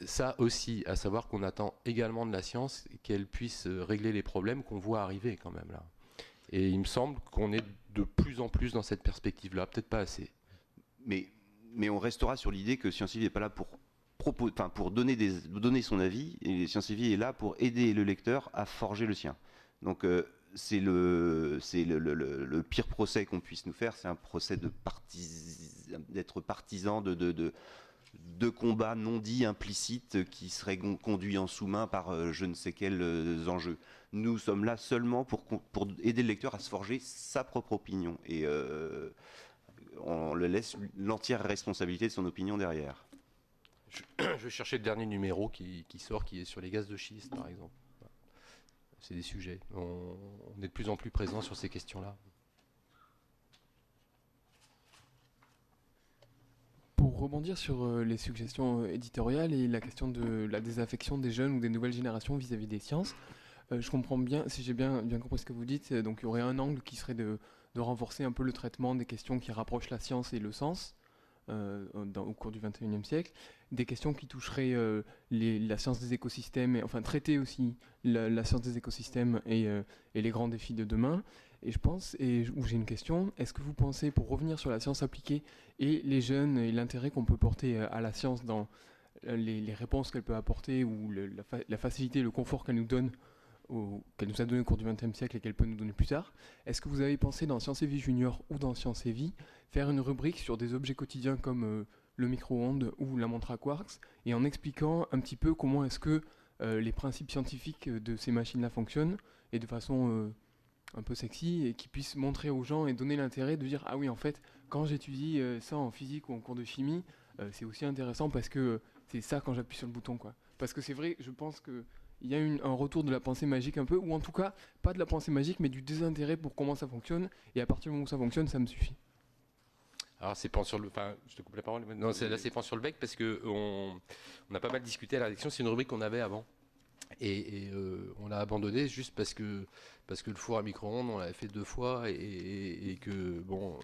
ça aussi, à savoir qu'on attend également de la science qu'elle puisse régler les problèmes qu'on voit arriver quand même là. Et il me semble qu'on est de plus en plus dans cette perspective-là, peut-être pas assez. Mais on restera sur l'idée que Sciences et Vie n'est pas là pour donner son avis, et Sciences et Vie est là pour aider le lecteur à forger le sien. Donc c'est le pire procès qu'on puisse nous faire, c'est un procès d'être partisan de combats non dits implicites qui seraient conduits en sous-main par je ne sais quels enjeux. Nous sommes là seulement pour aider le lecteur à se forger sa propre opinion, et on le laisse l'entière responsabilité de son opinion derrière. Je vais chercher le dernier numéro qui sort, qui est sur les gaz de schiste, par exemple. c'est des sujets. On est de plus en plus présent sur ces questions-là. Pour rebondir sur les suggestions éditoriales et la question de la désaffection des jeunes ou des nouvelles générations vis-à-vis des sciences, je comprends bien, si j'ai bien compris ce que vous dites, donc il y aurait un angle qui serait de renforcer un peu le traitement des questions qui rapprochent la science et le sens au cours du XXIe siècle, des questions qui toucheraient la science des écosystèmes, enfin traiter aussi la science des écosystèmes et les grands défis de demain. Et je pense, où j'ai une question, est-ce que vous pensez, pour revenir sur la science appliquée et les jeunes et l'intérêt qu'on peut porter à la science dans les réponses qu'elle peut apporter ou la facilité, le confort qu'elle nous donne, qu'elle nous a donné au cours du XXe siècle et qu'elle peut nous donner plus tard, est-ce que vous avez pensé dans Sciences et Vie Junior ou dans Sciences et Vie faire une rubrique sur des objets quotidiens comme le micro-ondes ou la montre à quarks et en expliquant un petit peu comment est-ce que les principes scientifiques de ces machines-là fonctionnent et de façon un peu sexy et qui puisse montrer aux gens et donner l'intérêt de dire ah oui en fait quand j'étudie ça en physique ou en cours de chimie c'est aussi intéressant parce que c'est ça quand j'appuie sur le bouton quoi. Parce que c'est vrai, je pense que il y a un retour de la pensée magique un peu, ou en tout cas pas de la pensée magique mais du désintérêt pour comment ça fonctionne, et à partir du moment où ça fonctionne ça me suffit. Alors c'est pan sur le, enfin je te coupe la parole. Non, là c'est pan sur le bec parce que on a pas mal discuté à la rédaction. C'est une rubrique qu'on avait avant et on l'a abandonnée juste parce que le four à micro-ondes on l'avait fait 2 fois et que bon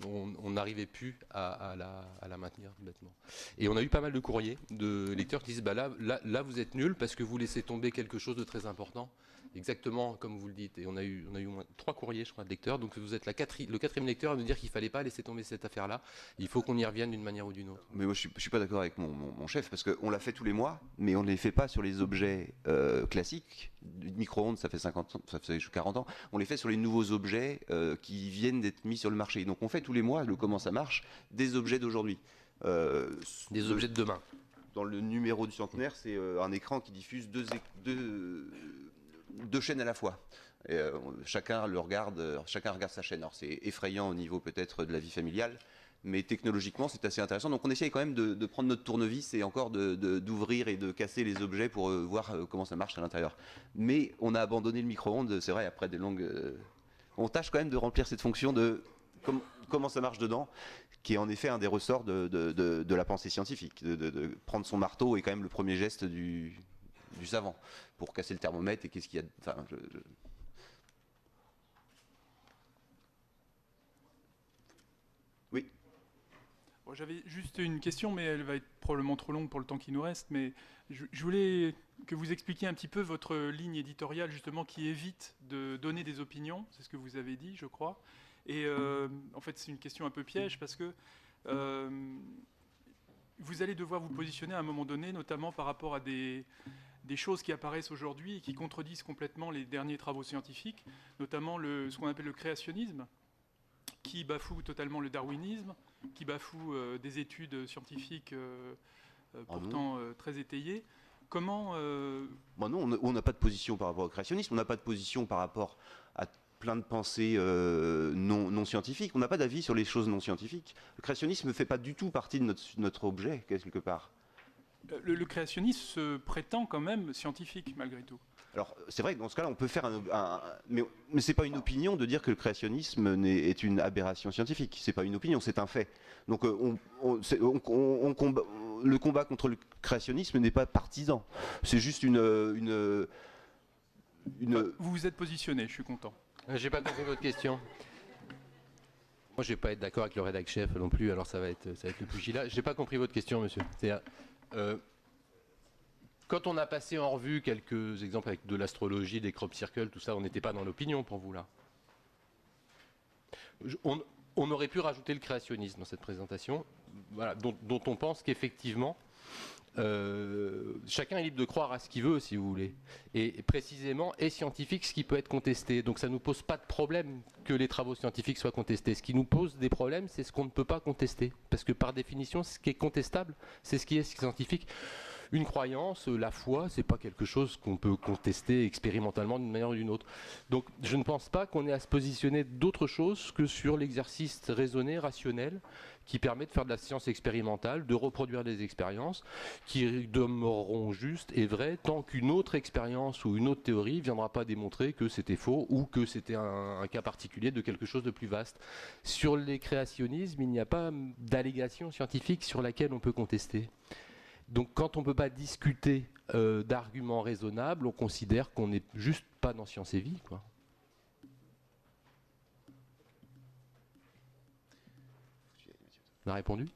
on n'arrivait plus à la maintenir bêtement. Et on a eu pas mal de courriers de lecteurs qui disent bah là vous êtes nuls parce que vous laissez tomber quelque chose de très important. Exactement comme vous le dites, et on a eu au moins 3 courriers je crois de lecteurs, donc vous êtes le 4e lecteur à nous dire qu'il fallait pas laisser tomber cette affaire-là, il faut qu'on y revienne d'une manière ou d'une autre. Mais moi je suis pas d'accord avec mon chef, parce qu'on l'a fait tous les mois, mais on ne les fait pas sur les objets classiques, du micro-ondes ça fait 40 ans, on les fait sur les nouveaux objets qui viennent d'être mis sur le marché, donc on fait tous les mois, comment ça marche, des objets d'aujourd'hui. Des objets de demain. Dans le numéro du centenaire, c'est un écran qui diffuse deux chaînes à la fois. Et, chacun regarde sa chaîne. Alors c'est effrayant au niveau peut-être de la vie familiale, mais technologiquement c'est assez intéressant. Donc on essaye quand même de prendre notre tournevis et encore d'ouvrir et de casser les objets pour voir comment ça marche à l'intérieur. Mais on a abandonné le micro-ondes, c'est vrai, après des longues... on tâche quand même de remplir cette fonction de comment ça marche dedans, qui est en effet un des ressorts de la pensée scientifique. De prendre son marteau est quand même le premier geste du savant pour casser le thermomètre. Et qu'est-ce qu'il y a, enfin, Oui. Bon, j'avais juste une question, mais elle va être probablement trop longue pour le temps qui nous reste. Mais je voulais que vous expliquiez un petit peu votre ligne éditoriale, justement, qui évite de donner des opinions. C'est ce que vous avez dit, je crois. Et en fait, c'est une question un peu piège, parce que vous allez devoir vous positionner à un moment donné, notamment par rapport à des choses qui apparaissent aujourd'hui et qui contredisent complètement les derniers travaux scientifiques, notamment ce qu'on appelle le créationnisme, qui bafoue totalement le darwinisme, qui bafoue des études scientifiques pourtant très étayées. Comment... Bon, non, on n'a pas de position par rapport au créationnisme, on n'a pas de position par rapport à plein de pensées non scientifiques, on n'a pas d'avis sur les choses non scientifiques. Le créationnisme ne fait pas du tout partie de notre objet, quelque part. Le créationnisme se prétend quand même scientifique, malgré tout. Alors, c'est vrai que dans ce cas-là, on peut faire mais c'est pas une opinion de dire que le créationnisme est une aberration scientifique. C'est pas une opinion, c'est un fait. Donc, le combat contre le créationnisme n'est pas partisan. C'est juste une... Vous vous êtes positionné, je suis content. J'ai pas compris votre question. Moi, je vais pas être d'accord avec le rédac chef non plus, alors ça va être le pugilat. J'ai pas compris votre question, monsieur. C'est-à-dire, quand on a passé en revue quelques exemples avec de l'astrologie, des crop circles, tout ça, on n'était pas dans l'opinion pour vous là. On aurait pu rajouter le créationnisme dans cette présentation, voilà, dont on pense qu'effectivement, chacun est libre de croire à ce qu'il veut, si vous voulez. Et précisément, est scientifique ce qui peut être contesté. Donc ça ne nous pose pas de problème que les travaux scientifiques soient contestés. Ce qui nous pose des problèmes, c'est ce qu'on ne peut pas contester. Parce que par définition, ce qui est contestable, c'est ce qui est scientifique. Une croyance, la foi, c'est pas quelque chose qu'on peut contester expérimentalement d'une manière ou d'une autre. Donc je ne pense pas qu'on ait à se positionner d'autre chose que sur l'exercice raisonné, rationnel, qui permet de faire de la science expérimentale, de reproduire des expériences qui demeureront justes et vraies tant qu'une autre expérience ou une autre théorie ne viendra pas démontrer que c'était faux ou que c'était un cas particulier de quelque chose de plus vaste. Sur les créationnismes, il n'y a pas d'allégation scientifique sur laquelle on peut contester. Donc quand on ne peut pas discuter d'arguments raisonnables, on considère qu'on n'est juste pas dans Science et Vie, quoi. On a répondu ?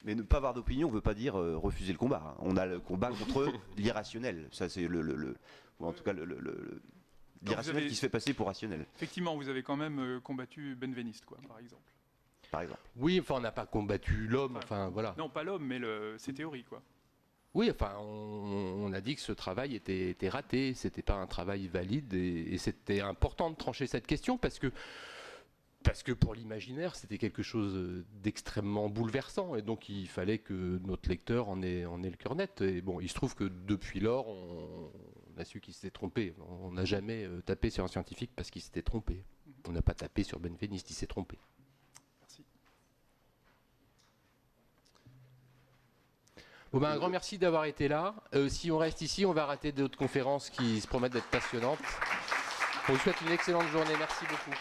Mais ne pas avoir d'opinion ne veut pas dire refuser le combat. On a le combat contre l'irrationnel. Ça, c'est ou en tout cas l'irrationnel qui se fait passer pour rationnel. Effectivement, vous avez quand même combattu Benveniste, quoi, par exemple. Par exemple. Oui, enfin, on n'a pas combattu l'homme, enfin, voilà. Non, pas l'homme, mais ses théories, quoi. Oui, enfin, on a dit que ce travail était raté, c'était pas un travail valide, et c'était important de trancher cette question parce que pour l'imaginaire, c'était quelque chose d'extrêmement bouleversant, et donc il fallait que notre lecteur en ait le cœur net. Et bon, il se trouve que depuis lors, on a su qu'il s'était trompé. On n'a jamais tapé sur un scientifique parce qu'il s'était trompé. On n'a pas tapé sur Benveniste, il s'est trompé. Merci. Bon ben, un grand merci d'avoir été là. Si on reste ici, on va rater d'autres conférences qui se promettent d'être passionnantes. On vous souhaite une excellente journée. Merci beaucoup.